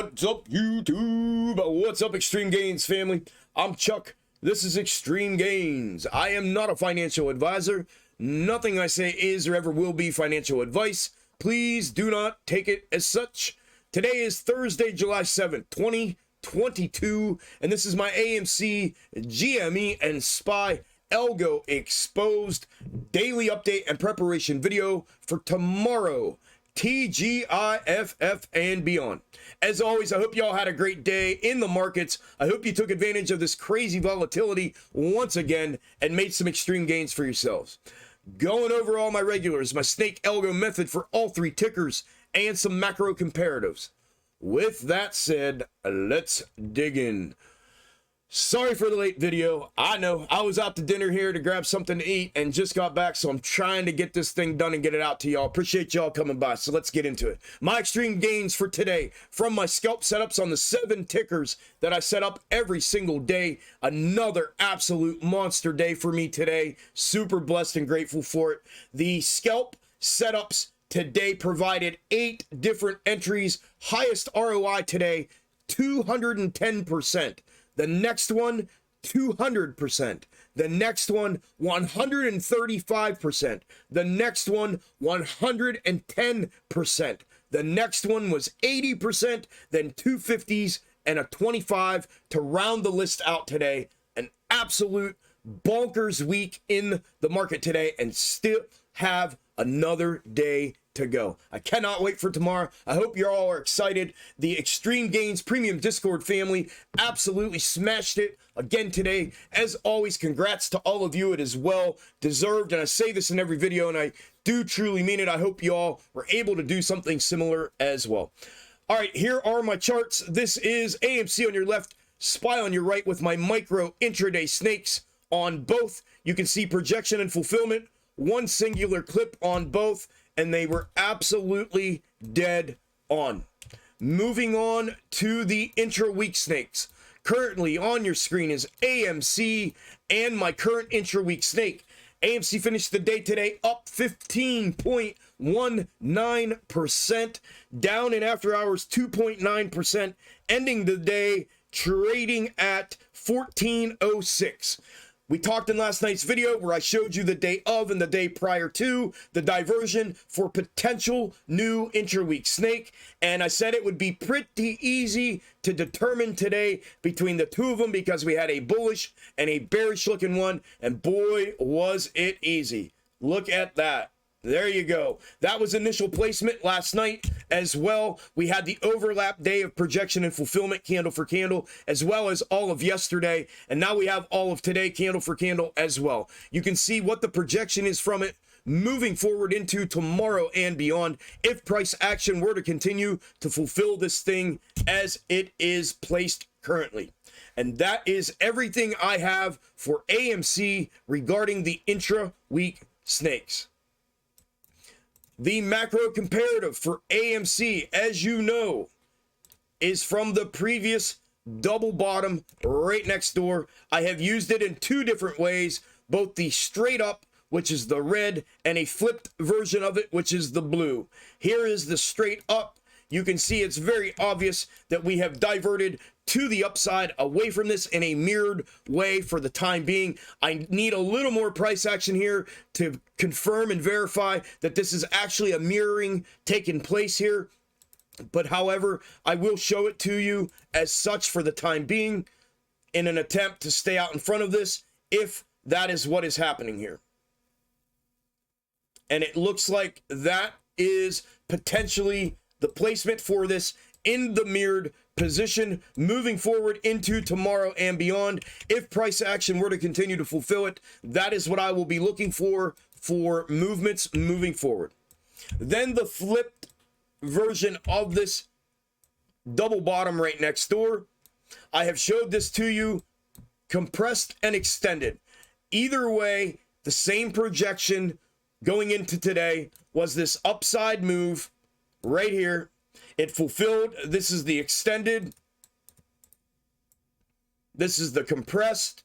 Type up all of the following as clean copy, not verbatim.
What's up, YouTube? What's up, Xtreme Gainz family? I'm Chuck. This is Xtreme Gainz. I am not a financial advisor. Nothing I say is or ever will be financial advice. Please do not take it as such. Today is Thursday, July 7th, 2022, and this is my Amc Gme and SPY Algo exposed daily update and preparation video for tomorrow, TGIFF and beyond. As always, I hope y'all had a great day in the markets. I hope you took advantage of this crazy volatility once again and made some extreme gains for yourselves. Going over all my regulars, my snake Algo method for all three tickers, and some macro comparatives. With that said, let's dig in. Sorry for the late video. I know I was out to dinner here to grab something to eat and just got back, so I'm trying to get this thing done and get it out to y'all. Appreciate y'all coming by, so let's get into it. My extreme gains for today from my scalp setups on the 7 tickers that I set up every single day. Another absolute monster day for me today. Super blessed and grateful for it. The scalp setups today provided 8 different entries. Highest ROI today, 210%. The next one, 200%. The next one, 135%. The next one, 110%. The next one was 80%, then 250s and a 25 to round the list out today. An absolute bonkers week in the market today, and still have another day to go. I cannot wait for tomorrow. I hope you all are excited. The Xtreme Gainz Premium Discord family absolutely smashed it again today. As always, congrats to all of you. It is well deserved, and I say this in every video, and I do truly mean it. I hope you all were able to do something similar as well. All right, here are my charts. This is AMC on your left, SPY on your right, with my micro intraday snakes on both. You can see projection and fulfillment, one singular clip on both, and they were absolutely dead on. Moving on to the intra-week snakes. Currently on your screen is AMC and my current intra-week snake. AMC finished the day today up 15.19%, down in after hours 2.9%, ending the day trading at 1406. We talked in last night's video where I showed you the day of and the day prior to the diversion for potential new intra-week snake, and I said it would be pretty easy to determine today between the two of them because we had a bullish and a bearish looking one, and boy was it easy. Look at that. There you go. That was initial placement last night as well. We had the overlap day of projection and fulfillment candle for candle, as well as all of yesterday. And now we have all of today candle for candle as well. You can see what the projection is from it moving forward into tomorrow and beyond if price action were to continue to fulfill this thing as it is placed currently. And that is everything I have for AMC regarding the intra-week snakes. The macro comparative for AMC, as you know, is from the previous double bottom right next door. I have used it in 2 different ways, both the straight up, which is the red, and a flipped version of it, which is the blue. Here is the straight up. You can see it's very obvious that we have diverted to the upside away from this in a mirrored way for the time being. I need a little more price action here to confirm and verify that this is actually a mirroring taking place here. But however, I will show it to you as such for the time being in an attempt to stay out in front of this if that is what is happening here. And it looks like that is potentially the placement for this in the mirrored position moving forward into tomorrow and beyond. If price action were to continue to fulfill it, that is what I will be looking for movements moving forward. Then the flipped version of this double bottom right next door. I have showed this to you, compressed and extended. Either way, the same projection going into today was this upside move right here. It fulfilled. This is the extended. This is the compressed.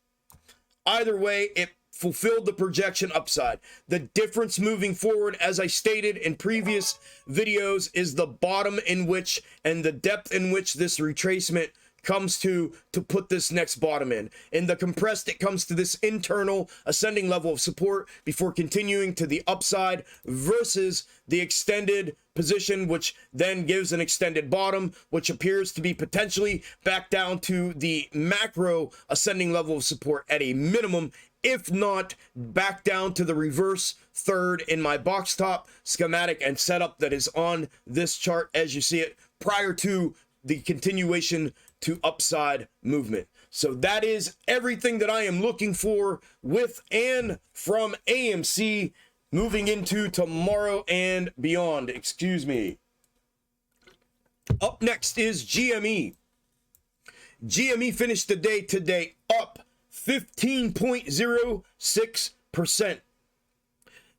Either way, it fulfilled the projection upside. The difference moving forward, as I stated in previous videos, is the bottom in which and the depth in which this retracement comes to put this next bottom in. In the compressed, it comes to this internal ascending level of support before continuing to the upside versus the extended position, which then gives an extended bottom, which appears to be potentially back down to the macro ascending level of support at a minimum, if not back down to the reverse third in my box top schematic and setup that is on this chart as you see it prior to the continuation to upside movement. So that is everything that I am looking for with and from AMC moving into tomorrow and beyond. Excuse me. Up next is GME. GME finished the day today up 15.06%.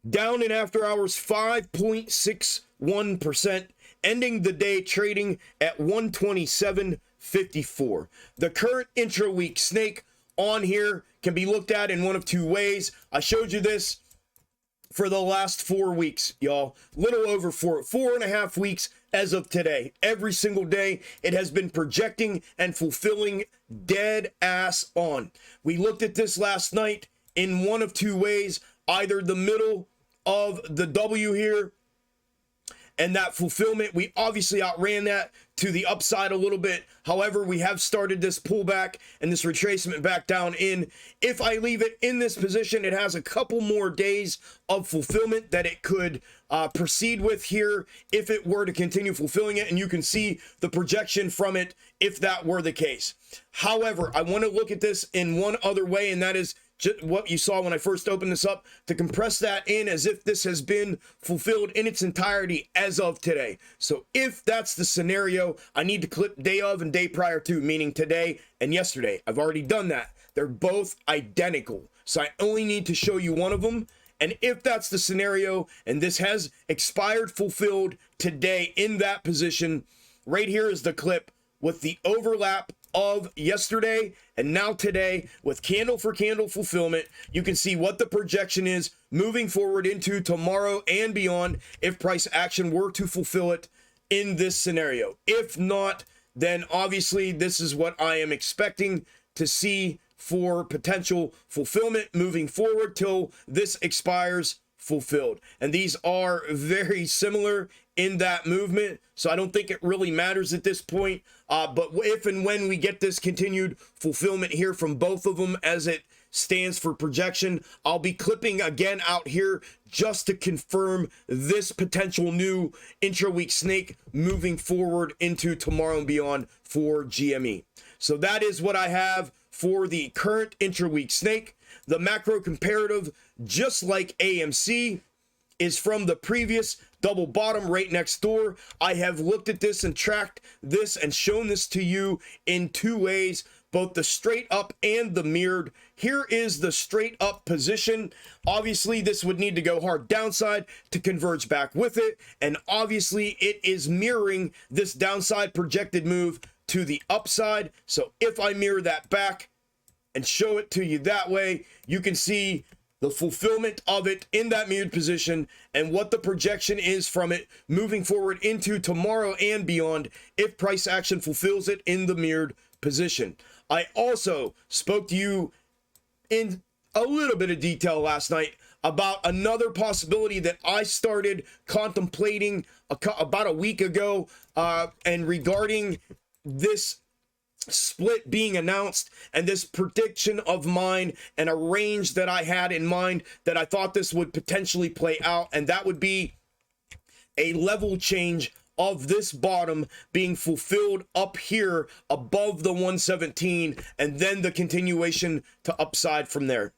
Down in after hours 5.61%, ending the day trading at 127.54. The current intra-week snake on here can be looked at in one of two ways. I showed you this for the last 4 weeks, y'all. Little over 4.5 weeks as of today. Every single day it has been projecting and fulfilling dead ass on. We looked at this last night in one of two ways, either the middle of the W here and that fulfillment. We obviously outran that to the upside a little bit. However, we have started this pullback and this retracement back down in. If I leave it in this position, it has a couple more days of fulfillment that it could proceed with here if it were to continue fulfilling it. And you can see the projection from it if that were the case. However, I want to look at this in one other way, and that is just what you saw when I first opened this up, to compress that in as if this has been fulfilled in its entirety as of today. So if that's the scenario, I need to clip day of and day prior to, meaning today and yesterday. I've already done that. They're both identical. So I only need to show you one of them. And if that's the scenario, and this has expired, fulfilled today in that position, right here is the clip with the overlap of yesterday and now today with candle for candle fulfillment. You can see what the projection is moving forward into tomorrow and beyond if price action were to fulfill it in this scenario. If not, then obviously this is what I am expecting to see for potential fulfillment moving forward till this expires fulfilled. And these are very similar in that movement, so I don't think it really matters at this point. But if and when we get this continued fulfillment here from both of them as it stands for projection, I'll be clipping again out here just to confirm this potential new intra-week snake moving forward into tomorrow and beyond for GME. So that is what I have for the current intra-week snake. The macro comparative, just like AMC, is from the previous double bottom right next door. I have looked at this and tracked this and shown this to you in two ways, both the straight up and the mirrored. Here is the straight up position. Obviously, this would need to go hard downside to converge back with it. And obviously, it is mirroring this downside projected move to the upside. So if I mirror that back and show it to you that way, you can see the fulfillment of it in that mirrored position and what the projection is from it moving forward into tomorrow and beyond if price action fulfills it in the mirrored position. I also spoke to you in a little bit of detail last night about another possibility that I started contemplating about a week ago, and regarding this split being announced and this prediction of mine and a range that I had in mind that I thought this would potentially play out, and that would be a level change of this bottom being fulfilled up here above the 117 and then the continuation to upside from there.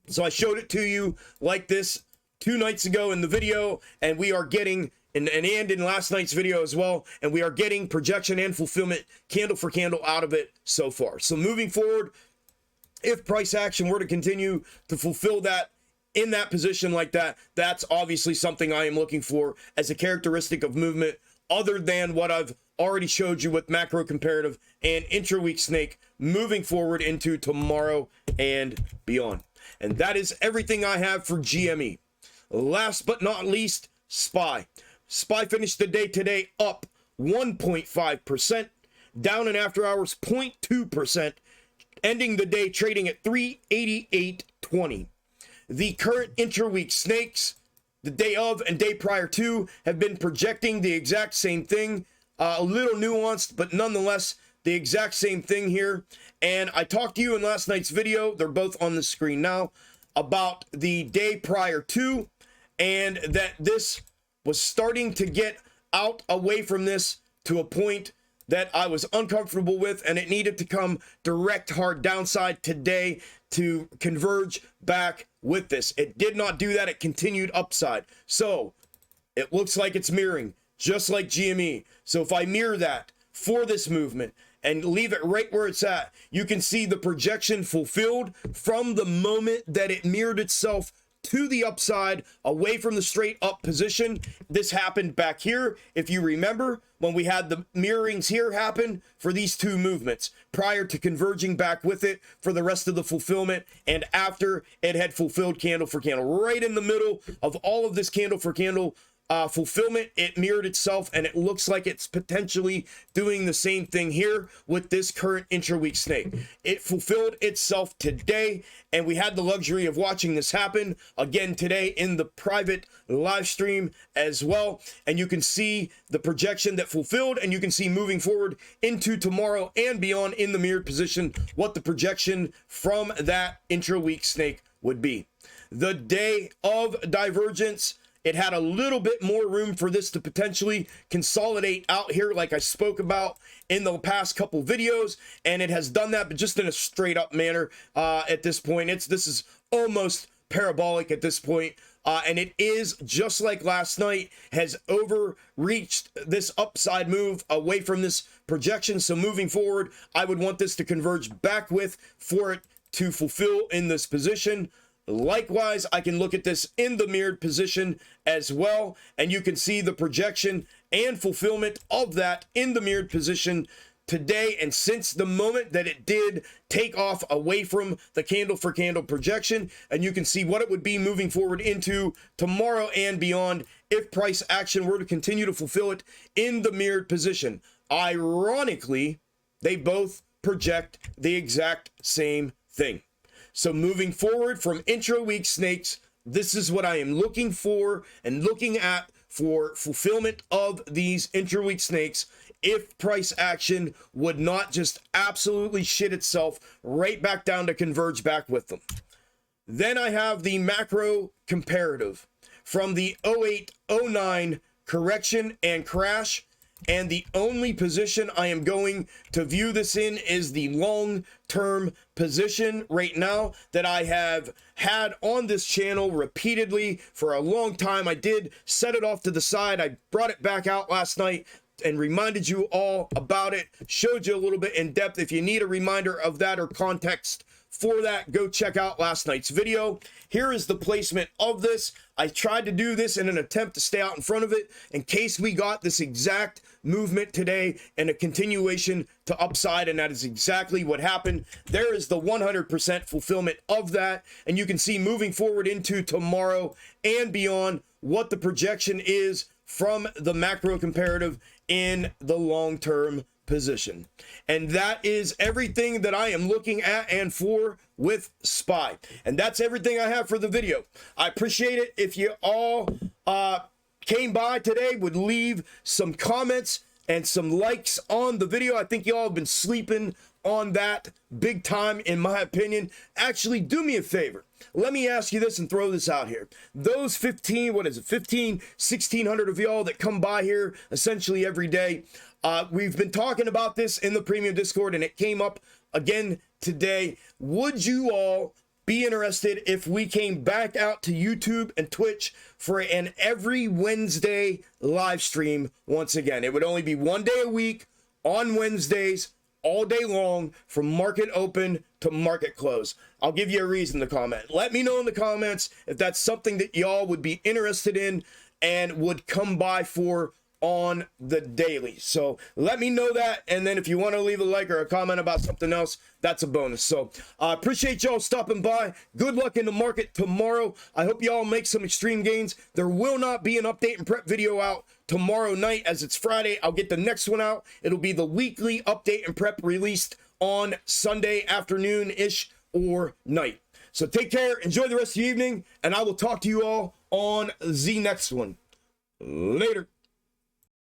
So I showed it to you like this 2 nights ago in the video, and we are getting and in last night's video as well, and we are getting projection and fulfillment candle for candle out of it so far. So moving forward, if price action were to continue to fulfill that in that position like that, that's obviously something I am looking for as a characteristic of movement other than what I've already showed you with macro comparative and intra-week snake moving forward into tomorrow and beyond. And that is everything I have for GME. Last but not least, SPY. SPY finished the day today up 1.5%, down in after hours 0.2%, ending the day trading at 388.20. The current intra-week snakes, the day of and day prior to, have been projecting the exact same thing. A little nuanced, but nonetheless, the exact same thing here. And I talked to you in last night's video, they're both on the screen now, about the day prior to, and that this was starting to get out away from this to a point that I was uncomfortable with, and it needed to come direct hard downside today to converge back with this. It did not do that. It continued upside. So it looks like it's mirroring, just like GME. So if I mirror that for this movement and leave it right where it's at, you can see the projection fulfilled from the moment that it mirrored itself to the upside, away from the straight up position. This happened back here, if you remember, when we had the mirrorings here happen for these two movements, prior to converging back with it for the rest of the fulfillment, and after it had fulfilled candle for candle. Right in the middle of all of this candle for candle fulfillment, it mirrored itself, and it looks like it's potentially doing the same thing here with this current intra-week snake. It fulfilled itself today, and we had the luxury of watching this happen again today in the private live stream as well. And you can see the projection that fulfilled, and you can see moving forward into tomorrow and beyond in the mirrored position what the projection from that intra-week snake would be. The day of divergence, it had a little bit more room for this to potentially consolidate out here, like I spoke about in the past couple videos, and it has done that, but just in a straight up manner at this point. This is almost parabolic at this point, and it is, just like last night, has overreached this upside move away from this projection. So moving forward, I would want this to converge back with for it to fulfill in this position. Likewise, I can look at this in the mirrored position as well, and you can see the projection and fulfillment of that in the mirrored position today. And since the moment that it did take off away from the candle for candle projection, and you can see what it would be moving forward into tomorrow and beyond if price action were to continue to fulfill it in the mirrored position. Ironically, they both project the exact same thing. So moving forward from intra-week snakes, this is what I am looking for and looking at for fulfillment of these intra-week snakes if price action would not just absolutely shit itself right back down to converge back with them. Then I have the macro comparative from the 08-09 correction and crash. And the only position I am going to view this in is the long-term position right now that I have had on this channel repeatedly for a long time. I did set it off to the side. I brought it back out last night and reminded you all about it, showed you a little bit in depth. If you need a reminder of that or context for that, go check out last night's video. Here is the placement of this. I tried to do this in an attempt to stay out in front of it in case we got this exact movement today and a continuation to upside, and that is exactly what happened. There is the 100% fulfillment of that, and you can see moving forward into tomorrow and beyond what the projection is from the macro comparative in the long-term position. And that is everything that I am looking at and for with SPY. And that's everything I have for the video. I appreciate it if you all came by today, would leave some comments and some likes on the video. I think y'all have been sleeping on that big time, in my opinion. Actually, do me a favor. Let me ask you this and throw this out here. Those 1,600 of y'all that come by here essentially every day, we've been talking about this in the premium Discord, and it came up again today. Would you all be interested if we came back out to YouTube and Twitch for an every Wednesday live stream once again? It would only be one day a week on Wednesdays, all day long, from market open to market close. I'll give you a reason to comment. Let me know in the comments if that's something that y'all would be interested in and would come by for on the daily. So let me know that, and then if you want to leave a like or a comment about something else, that's a bonus. So I appreciate y'all stopping by. Good luck in the market tomorrow. I hope y'all make some extreme gains. There will not be an update and prep video out tomorrow night, as it's Friday. I'll get the next one out. It'll be the weekly update and prep released on Sunday afternoon-ish or night. So take care, enjoy the rest of the evening, and I will talk to you all on the next one. Later.